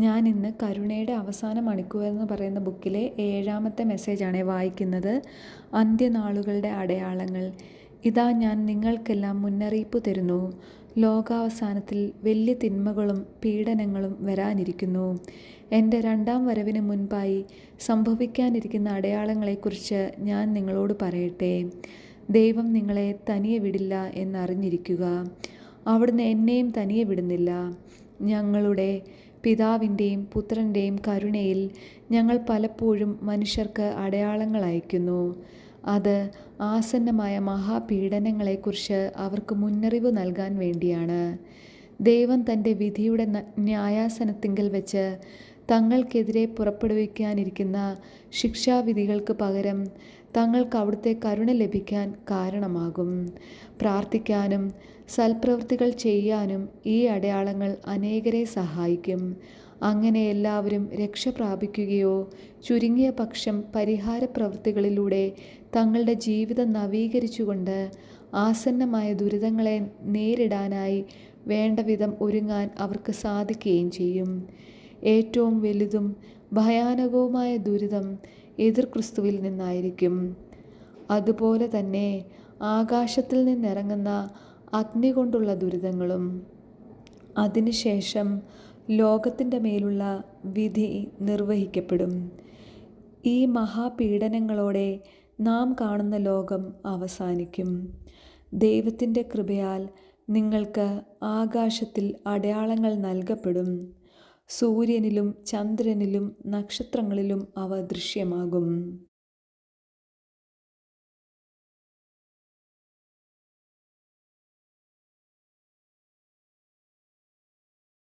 ഞാൻ ഇന്ന് കരുണയുടെ അവസാന മണിക്കൂർ എന്ന് പറയുന്ന ബുക്കിലെ 7ാമത്തെ മെസ്സേജാണ് വായിക്കുന്നത്. അന്ത്യനാളുകളുടെ അടയാളങ്ങൾ. ഇതാ ഞാൻ നിങ്ങൾക്കെല്ലാം മുന്നറിയിപ്പ് തരുന്നു. ലോകാവസാനത്തിൽ വലിയ തിന്മകളും പീഡനങ്ങളും വരാനിരിക്കുന്നു. എൻ്റെ 2ാം വരവിന് മുൻപായി സംഭവിക്കാനിരിക്കുന്ന അടയാളങ്ങളെക്കുറിച്ച് ഞാൻ നിങ്ങളോട് പറയട്ടെ. ദൈവം നിങ്ങളെ തനിയെ വിടില്ല എന്നറിഞ്ഞിരിക്കുക. അവിടുന്ന് എന്നെയും തനിയെ വിടുന്നില്ല. ഞങ്ങളുടെ പിതാവിൻ്റെയും പുത്രൻ്റെയും കരുണയിൽ ഞങ്ങൾ പലപ്പോഴും മനുഷ്യർക്ക് അടയാളങ്ങൾ അയക്കുന്നു. അത് ആസന്നമായ മഹാപീഡനങ്ങളെക്കുറിച്ച് അവർക്ക് മുന്നറിവ് നൽകാൻ വേണ്ടിയാണ്. ദൈവം തൻ്റെ വിധിയുടെ ന്യായാസനത്തിങ്കൽ വെച്ച് തങ്ങൾക്കെതിരെ പുറപ്പെടുവിക്കാനിരിക്കുന്ന ശിക്ഷാവിധികൾക്ക് പകരം തങ്ങൾക്ക് അവിടുത്തെ കരുണ ലഭിക്കാൻ കാരണമാകും. പ്രാർത്ഥിക്കാനും സൽപ്രവൃത്തികൾ ചെയ്യാനും ഈ അടയാളങ്ങൾ അനേകരെ സഹായിക്കും. അങ്ങനെ എല്ലാവരും രക്ഷ പ്രാപിക്കുകയോ ചുരുങ്ങിയ പക്ഷം പരിഹാര പ്രവൃത്തികളിലൂടെ തങ്ങളുടെ ജീവിതം നവീകരിച്ചുകൊണ്ട് ആസന്നമായ ദുരിതങ്ങളെ നേരിടാനായി വേണ്ടവിധം ഒരുങ്ങാൻ അവർക്ക് സാധിക്കുകയും ചെയ്യും. ഏറ്റവും വലുതും ഭയാനകവുമായ ദുരിതം എതിർ ക്രിസ്തുവിൽ നിന്നായിരിക്കും. അതുപോലെ തന്നെ ആകാശത്തിൽ നിന്നിറങ്ങുന്ന അഗ്നി കൊണ്ടുള്ള ദുരിതങ്ങളും. അതിനുശേഷം ലോകത്തിൻ്റെ മേലുള്ള വിധി നിർവഹിക്കപ്പെടും. ഈ മഹാപീഡനങ്ങളോടെ നാം കാണുന്ന ലോകം അവസാനിക്കും. ദൈവത്തിൻ്റെ കൃപയാൽ നിങ്ങൾക്ക് ആകാശത്തിൽ അടയാളങ്ങൾ നൽകപ്പെടും. സൂര്യനിലും ചന്ദ്രനിലും നക്ഷത്രങ്ങളിലും അവ ദൃശ്യമാകും.